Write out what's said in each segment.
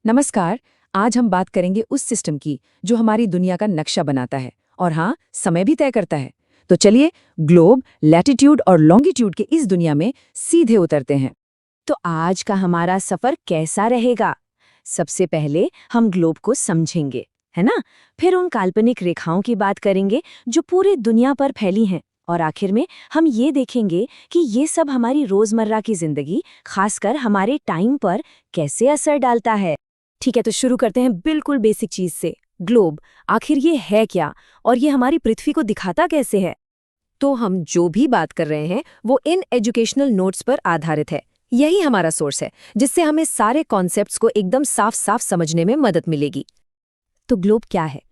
नमस्कार। आज हम बात करेंगे उस सिस्टम की जो हमारी दुनिया का नक्शा बनाता है और हाँ, समय भी तय करता है। तो चलिए ग्लोब, लैटिट्यूड और लॉन्गिट्यूड के इस दुनिया में सीधे उतरते हैं। तो आज का हमारा सफर कैसा रहेगा? सबसे पहले हम ग्लोब को समझेंगे, है ना? फिर उन काल्पनिक रेखाओं की बात करेंगे जो पूरी दुनिया पर फैली हैं, और आखिर में हम ये देखेंगे कि ये सब हमारी रोजमर्रा की जिंदगी, खासकर हमारे टाइम पर कैसे असर डालता है। ठीक है, तो शुरू करते हैं बिल्कुल बेसिक चीज से। ग्लोब आखिर ये है क्या, और ये हमारी पृथ्वी को दिखाता कैसे है? तो हम जो भी बात कर रहे हैं वो इन एजुकेशनल नोट्स पर आधारित है। यही हमारा सोर्स है जिससे हमें सारे कॉन्सेप्ट्स को एकदम साफ साफ समझने में मदद मिलेगी। तो ग्लोब क्या है?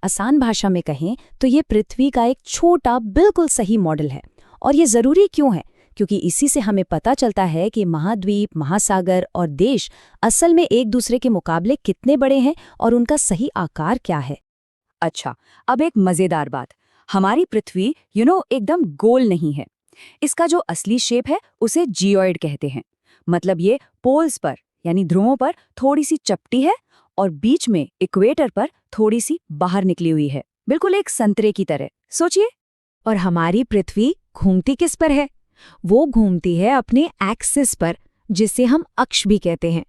आसान भाषा में कहें तो ये पृथ्वी का एक छोटा बिल्कुल सही मॉडल है। और ये ज़रूरी क्यों है? क्योंकि इसी से हमें पता चलता है कि महाद्वीप, महासागर और देश असल में एक दूसरे के मुकाबले कितने बड़े हैं और उनका सही आकार क्या है। अच्छा, अब एक मजेदार बात। हमारी पृथ्वी एकदम गोल नहीं है। इसका जो असली शेप है उसे जियोइड कहते हैं। मतलब ये पोल्स पर यानी ध्रुवों पर थोड़ी सी चपटी है और बीच में इक्वेटर पर थोड़ी सी बाहर निकली हुई है, बिल्कुल एक संतरे की तरह। सोचिए। और हमारी पृथ्वी घूमती किस पर है? वो घूमती है अपने एक्सिस पर, जिसे हम अक्ष भी कहते हैं।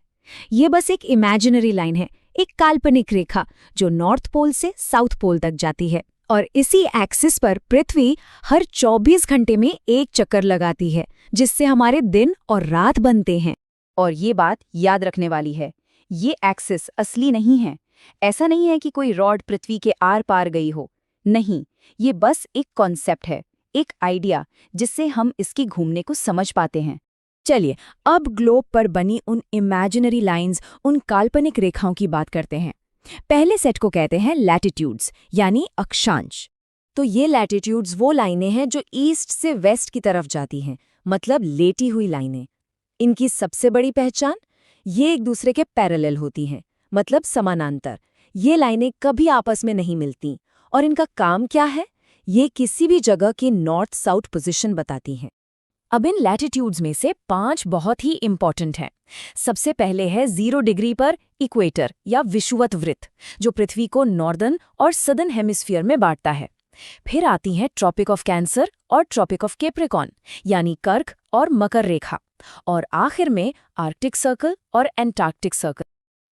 ये बस एक इमेजिनरी लाइन है, एक काल्पनिक रेखा जो नॉर्थ पोल से साउथ पोल तक जाती है। और इसी एक्सिस पर पृथ्वी हर 24 घंटे में एक चक्कर लगाती है, जिससे हमारे दिन और रात बनते हैं। और ये बात याद रखने वाली है, ये एक्सिस असली नहीं है। ऐसा नहीं है कि कोई रॉड पृथ्वी के आर पार गई हो। नहीं, ये बस एक कॉन्सेप्ट है, एक आइडिया जिससे हम इसकी घूमने को समझ पाते हैं। चलिए अब ग्लोब पर बनी उन इमेजिनरी लाइंस, उन काल्पनिक रेखाओं की बात करते हैं। पहले सेट को कहते हैं लैटिट्यूड्स, यानी अक्षांश। तो ये लैटिट्यूड्स वो लाइनें हैं जो ईस्ट से वेस्ट की तरफ जाती हैं, मतलब लेटी हुई लाइनें। इनकी सबसे बड़ी पहचान, ये एक दूसरे के पैरेलल होती हैं, मतलब समानांतर। ये लाइनें कभी आपस में नहीं मिलती। और इनका काम क्या है? ये किसी भी जगह की नॉर्थ साउथ पोजीशन बताती हैं। अब इन लैटिट्यूड्स में से 5 बहुत ही इंपॉर्टेंट हैं। सबसे पहले है 0 डिग्री पर इक्वेटर या विषुवत वृत्त, जो पृथ्वी को नॉर्दर्न और सदर्न हेमिस्फीयर में बांटता है। फिर आती हैं ट्रॉपिक ऑफ कैंसर और ट्रॉपिक ऑफ कैप्रिकॉर्न, यानी कर्क और मकर रेखा। और आखिर में आर्कटिक सर्कल और एंटार्क्टिक सर्कल।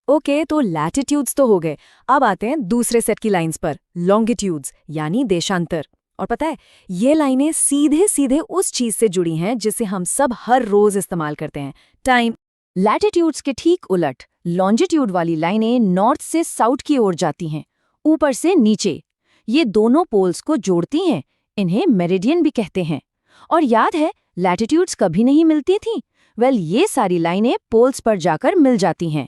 ओके, तो लैटिट्यूड्स तो हो गए। अब आते हैं दूसरे सेट की लाइंस पर, लॉन्गिट्यूड्स यानी देशांतर। और पता है, ये लाइनें सीधे सीधे उस चीज से जुड़ी हैं जिसे हम सब हर रोज इस्तेमाल करते हैं, टाइम। लैटिट्यूड्स के ठीक उलट लॉन्जिट्यूड वाली लाइनें नॉर्थ से साउथ की ओर जाती हैं, ऊपर से नीचे। ये दोनों पोल्स को जोड़ती हैं, इन्हें मेरिडियन भी कहते हैं। और याद है, लैटिट्यूड्स कभी नहीं मिलती थीं। ये सारी लाइनें पोल्स पर जाकर मिल जाती हैं।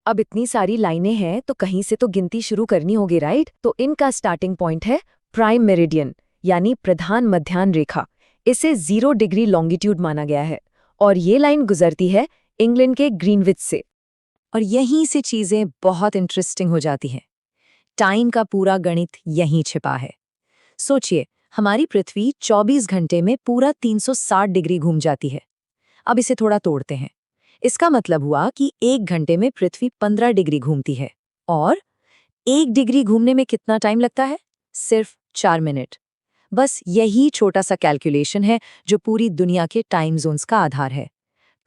अब इतनी सारी लाइनें हैं तो कहीं से तो गिनती शुरू करनी होगी, राइट? तो इनका स्टार्टिंग पॉइंट है प्राइम मेरिडियन, यानी प्रधान मध्याह्न रेखा। इसे 0 डिग्री लॉन्गिट्यूड माना गया है। और ये लाइन गुजरती है इंग्लैंड के ग्रीनविच से। और यहीं से चीजें बहुत इंटरेस्टिंग हो जाती हैं। टाइम का पूरा गणित यहीं छिपा है। सोचिए, हमारी पृथ्वी 24 घंटे में पूरा 360 डिग्री घूम जाती है। अब इसे थोड़ा तोड़ते हैं। इसका मतलब हुआ कि 1 घंटे में पृथ्वी 15 डिग्री घूमती है। और 1 डिग्री घूमने में कितना टाइम लगता है? सिर्फ 4 मिनट। बस यही छोटा सा कैलकुलेशन है जो पूरी दुनिया के टाइम जोन्स का आधार है।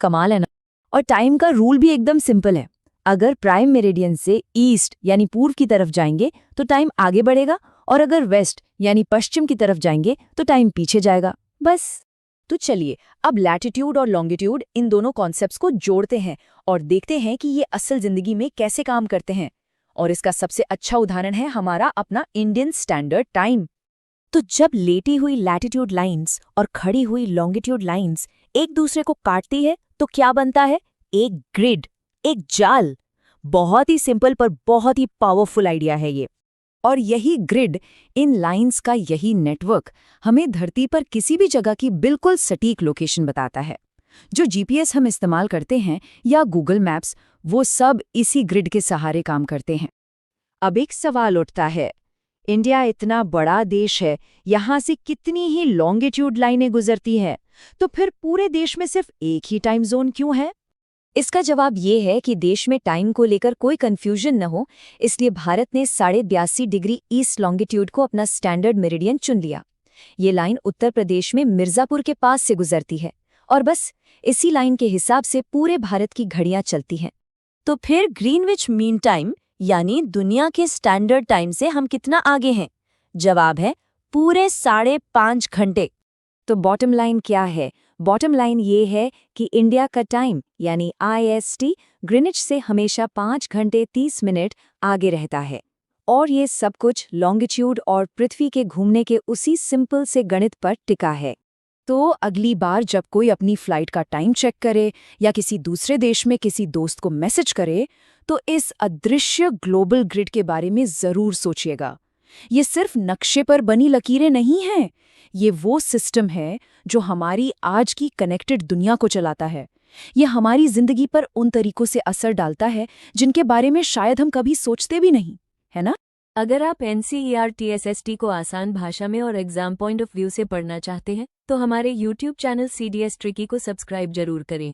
कमाल है ना? और टाइम का रूल भी एकदम सिंपल है। अगर प्राइम मेरिडियन से ईस्ट यानी पूर्व की तरफ जाएंगे तो टाइम आगे बढ़ेगा, और अगर वेस्ट यानी पश्चिम की तरफ जाएंगे तो टाइम पीछे जाएगा, बस। तो चलिए अब लैटिट्यूड और लॉन्गिट्यूड, इन दोनों कॉन्सेप्ट्स को जोड़ते हैं और देखते हैं कि ये असल जिंदगी में कैसे काम करते हैं। और इसका सबसे अच्छा उदाहरण है हमारा अपना इंडियन स्टैंडर्ड टाइम। तो जब लेटी हुई लैटिट्यूड लाइंस और खड़ी हुई लॉन्गिट्यूड लाइंस एक दूसरे को काटती है तो क्या बनता है? एक ग्रिड, एक जाल। बहुत ही सिंपल पर बहुत ही पावरफुल आइडिया है ये। और यही ग्रिड, इन लाइंस का यही नेटवर्क हमें धरती पर किसी भी जगह की बिल्कुल सटीक लोकेशन बताता है। जो जीपीएस हम इस्तेमाल करते हैं या गूगल मैप्स, वो सब इसी ग्रिड के सहारे काम करते हैं। अब एक सवाल उठता है, इंडिया इतना बड़ा देश है, यहाँ से कितनी ही लॉन्गिट्यूड लाइनें गुजरती हैं, तो फिर पूरे देश में सिर्फ एक ही टाइम जोन क्यों है? इसका जवाब ये है कि देश में टाइम को लेकर कोई कंफ्यूजन न हो, इसलिए भारत ने 82.5 डिग्री ईस्ट लॉन्गिट्यूड को अपना स्टैंडर्ड मेरिडियन चुन लिया। ये लाइन उत्तर प्रदेश में मिर्जापुर के पास से गुजरती है और बस इसी लाइन के हिसाब से पूरे भारत की घड़ियां चलती हैं। तो फिर ग्रीनविच मीन टाइम यानी दुनिया के स्टैंडर्ड टाइम से हम कितना आगे हैं? जवाब है पूरे 5.5 घंटे। तो बॉटम लाइन क्या है? बॉटम लाइन ये है कि इंडिया का टाइम यानी IST ग्रीनिच से हमेशा 5 घंटे 30 मिनट आगे रहता है और ये सब कुछ लॉन्गिट्यूड और पृथ्वी के घूमने के उसी सिंपल से गणित पर टिका है। तो अगली बार जब कोई अपनी फ्लाइट का टाइम चेक करे या किसी दूसरे देश में किसी दोस्त को मैसेज करे, तो इस अदृश्य ग्लोबल ग्रिड के बारे में जरूर सोचिएगा। ये सिर्फ नक्शे पर बनी लकीरें नहीं हैं, ये वो सिस्टम है जो हमारी आज की कनेक्टेड दुनिया को चलाता है। ये हमारी जिंदगी पर उन तरीकों से असर डालता है जिनके बारे में शायद हम कभी सोचते भी नहीं, है ना? अगर आप NCERT SST को आसान भाषा में और एग्जाम पॉइंट ऑफ व्यू से पढ़ना चाहते हैं तो हमारे YouTube चैनल CDS ट्रिकी को सब्सक्राइब जरूर करें।